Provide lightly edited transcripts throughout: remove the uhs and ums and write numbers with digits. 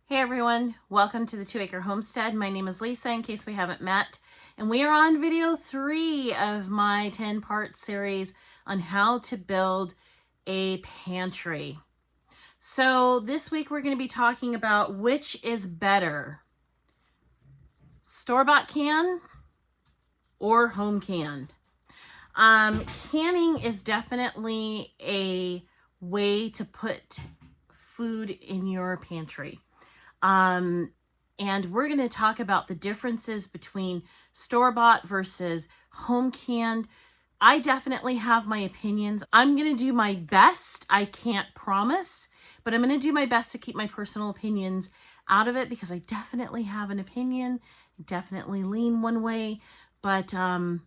Hey everyone, welcome to the 2 Acre Homestead. My name is Lisa, in case we haven't met, and we are on video 3 of my 10-part series on how to build a pantry. So this week we're going to be talking about which is better, store-bought can or home canned. Canning is definitely a way to put food in your pantry. And we're going to talk about the differences between store-bought versus home canned. I definitely have my opinions. I'm going to do my best. I can't promise, but I'm going to do my best to keep my personal opinions out of it because I definitely have an opinion. I definitely lean one way, but I'm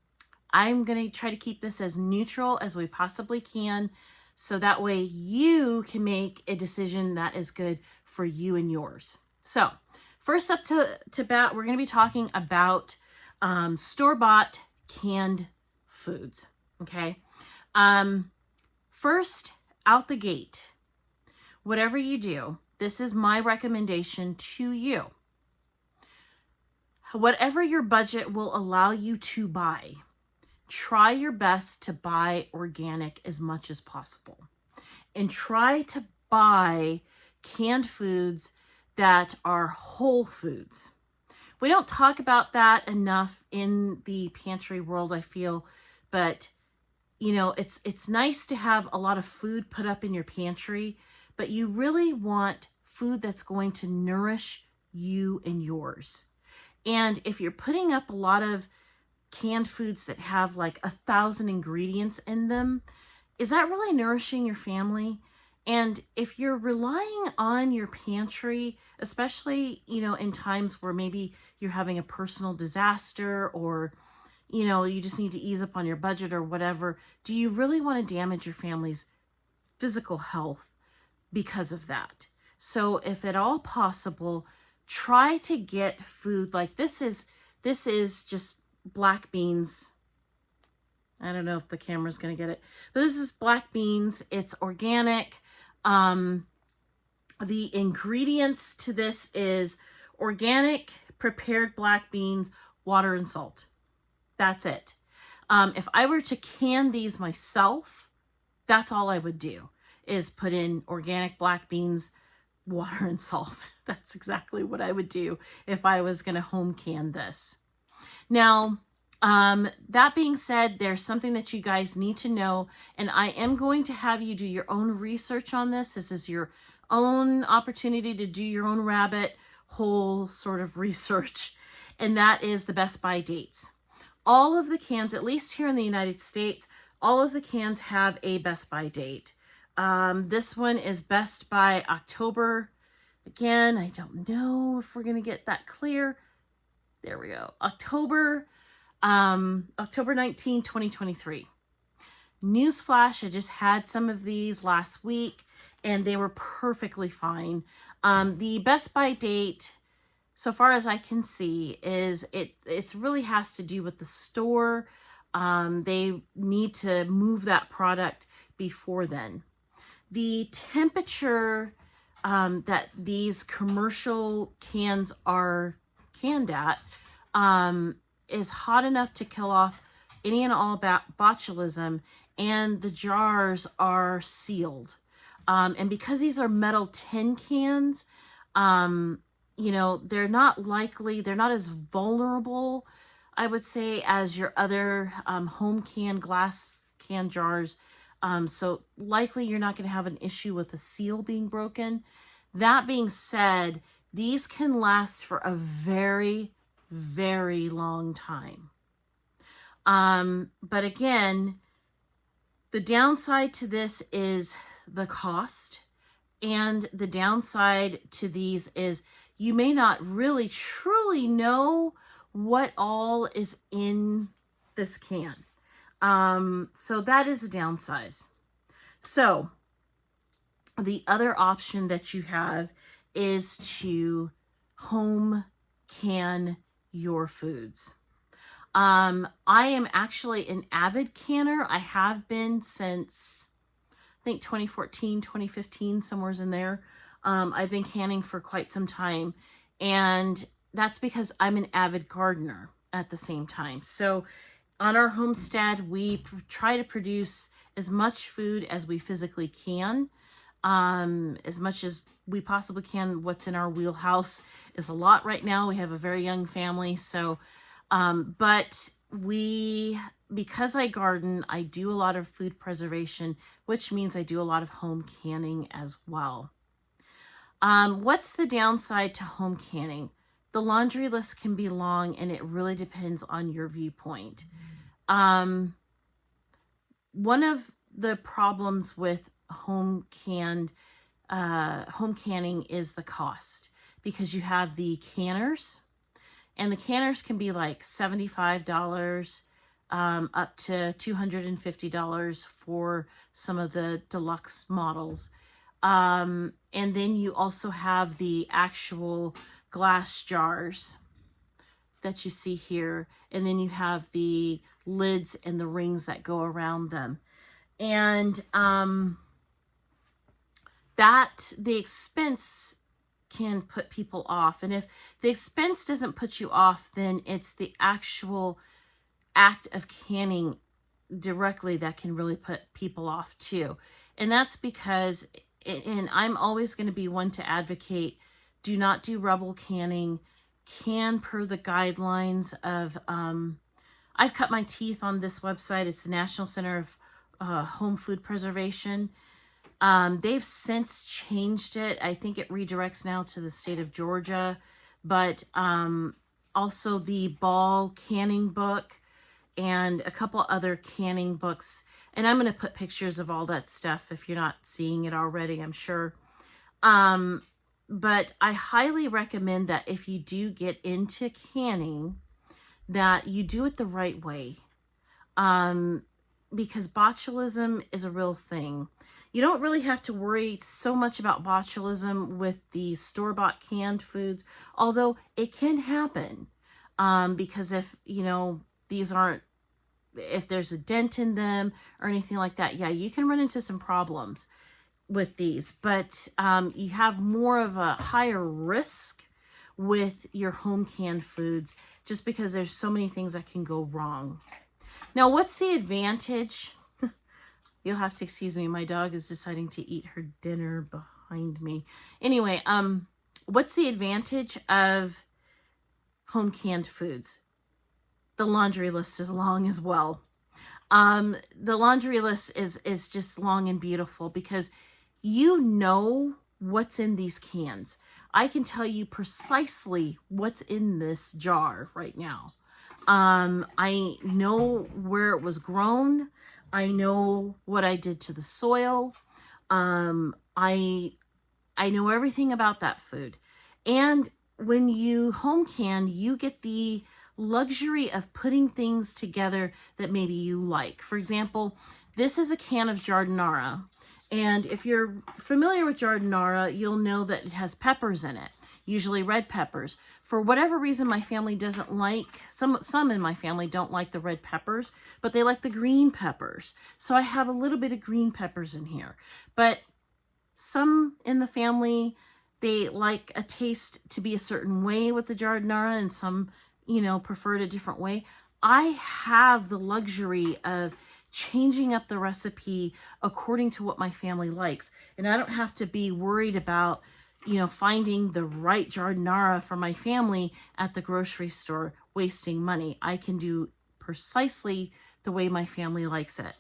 going to try to keep this as neutral as we possibly can, so that way you can make a decision that is good for you and yours. So first up to bat, we're going to be talking about store-bought canned foods, okay? First, out the gate, whatever you do, this is my recommendation to you. Whatever your budget will allow you to buy, try your best to buy organic as much as possible. And try to buy canned foods that are whole foods. We don't talk about that enough in the pantry world, I feel, but you know, it's nice to have a lot of food put up in your pantry, but you really want food that's going to nourish you and yours. And if you're putting up a lot of canned foods that have like 1,000 ingredients in them, is that really nourishing your family? And if you're relying on your pantry, especially, you know, in times where maybe you're having a personal disaster or, you know, you just need to ease up on your budget or whatever, do you really want to damage your family's physical health because of that? So if at all possible, try to get food like this is just black beans. I don't know if the camera's going to get it, but this is black beans. It's organic. The ingredients to this is organic prepared black beans, water, and salt. That's it. If I were to can these myself, that's all I would do is put in organic black beans, water, and salt. That's exactly what I would do if I was going to home can this. Now, that being said, there's something that you guys need to know, and I am going to have you do your own research on this. This is your own opportunity to do your own rabbit hole sort of research, and that is the best by dates. All of the cans, at least here in the United States, all of the cans have a best by date. This one is best by October. Again, I don't know if we're going to get that clear. There we go. October 19, 2023. Newsflash, I just had some of these last week and they were perfectly fine. The best by date, so far as I can see, is it's really has to do with the store. They need to move that product before then. The temperature that these commercial cans are canned at is hot enough to kill off any and all botulism, and the jars are sealed. And because these are metal tin cans, you know, they're not as vulnerable, I would say, as your other home can glass can jars. So likely you're not going to have an issue with the seal being broken. That being said, these can last for a very, very long time. But again, the downside to this is the cost, and the downside to these is you may not really truly know what all is in this can. So that is a downside. So the other option that you have is to home can your foods. I am actually an avid canner. I have been since, I think, 2014, 2015, somewhere's in there. I've been canning for quite some time, and that's because I'm an avid gardener at the same time. So on our homestead, we try to produce as much food as we physically can, as much as we possibly can. What's in our wheelhouse is a lot right now. We have a very young family, so but because I garden, I do a lot of food preservation, which means I do a lot of home canning as well. What's the downside to home canning? The laundry list can be long, and it really depends on your viewpoint. One of the problems with home canning is the cost, because you have the canners, and the canners can be like $75 up to $250 for some of the deluxe models. And then you also have the actual glass jars that you see here. And then you have the lids and the rings that go around them. And the expense can put people off. And if the expense doesn't put you off, then it's the actual act of canning directly that can really put people off too. And that's because, and I'm always going to be one to advocate, do not do rubble canning. Can per the guidelines of, I've cut my teeth on this website. It's the National Center of Home Food Preservation. They've since changed it. I think it redirects now to the state of Georgia, but also the Ball canning book and a couple other canning books. And I'm going to put pictures of all that stuff if you're not seeing it already, I'm sure. But I highly recommend that if you do get into canning, that you do it the right way. Because botulism is a real thing. You don't really have to worry so much about botulism with the store-bought canned foods, although it can happen. Because if, if there's a dent in them or anything like that, yeah, you can run into some problems with these. But you have more of a higher risk with your home canned foods, just because there's so many things that can go wrong. Now, what's the advantage? You'll have to excuse me. My dog is deciding to eat her dinner behind me. Anyway, what's the advantage of home canned foods? The laundry list is long as well. The laundry list is just long and beautiful because you know what's in these cans. I can tell you precisely what's in this jar right now. I know where it was grown. I know what I did to the soil. I know everything about that food. And when you home can, you get the luxury of putting things together that maybe you like. For example, this is a can of jardinera. And if you're familiar with jardinera, you'll know that it has peppers in it, usually red peppers. For whatever reason, my family doesn't like, some in my family don't like the red peppers, but they like the green peppers. So I have a little bit of green peppers in here. But some in the family, they like a taste to be a certain way with the jardinera, and some, prefer it a different way. I have the luxury of changing up the recipe according to what my family likes. And I don't have to be worried about, finding the right jardinera for my family at the grocery store, wasting money. I can do precisely the way my family likes it.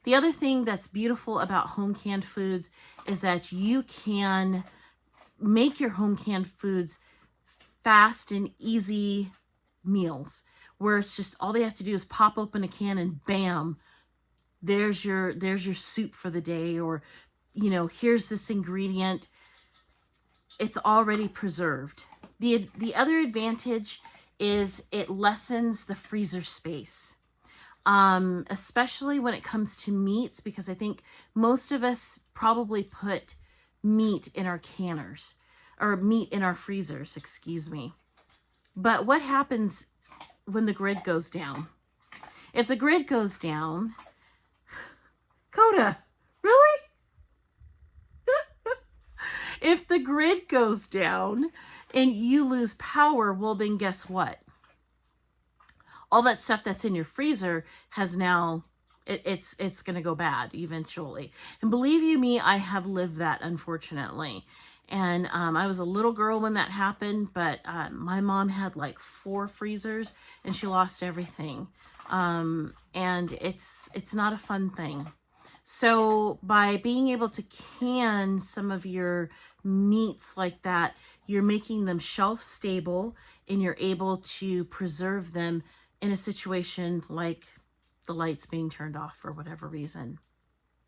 The other thing that's beautiful about home canned foods is that you can make your home canned foods fast and easy meals, where it's just all they have to do is pop open a can and bam, there's your soup for the day, or here's this ingredient. It's already preserved. The other advantage is it lessens the freezer space, especially when it comes to meats, because I think most of us probably put meat in our canners, or meat in our freezers, excuse me. But what happens when the grid goes down? If the grid goes down, Coda, really? If the grid goes down and you lose power, well, then guess what? All that stuff that's in your freezer has now, it's going to go bad eventually. And believe you me, I have lived that, unfortunately. And I was a little girl when that happened, but my mom had like 4 freezers and she lost everything. And it's not a fun thing. So by being able to can some of your meats like that, you're making them shelf stable and you're able to preserve them in a situation like the lights being turned off for whatever reason.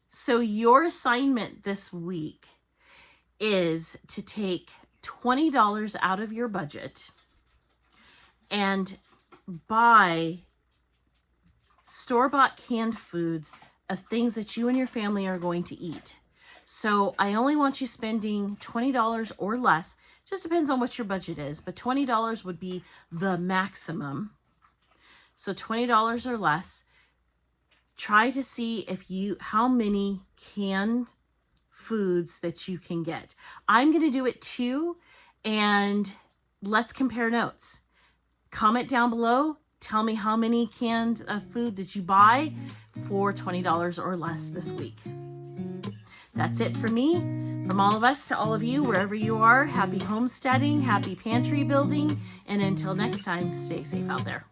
So your assignment this week is to take $20 out of your budget and buy store-bought canned foods of things that you and your family are going to eat. So I only want you spending $20 or less. Just depends on what your budget is, but $20 would be the maximum. So $20 or less. Try to see how many canned foods that you can get. I'm going to do it too, and let's compare notes. Comment down below. Tell me how many cans of food that you buy for $20 or less this week. That's it for me. From all of us to all of you, wherever you are, happy homesteading, happy pantry building, and until next time, stay safe out there.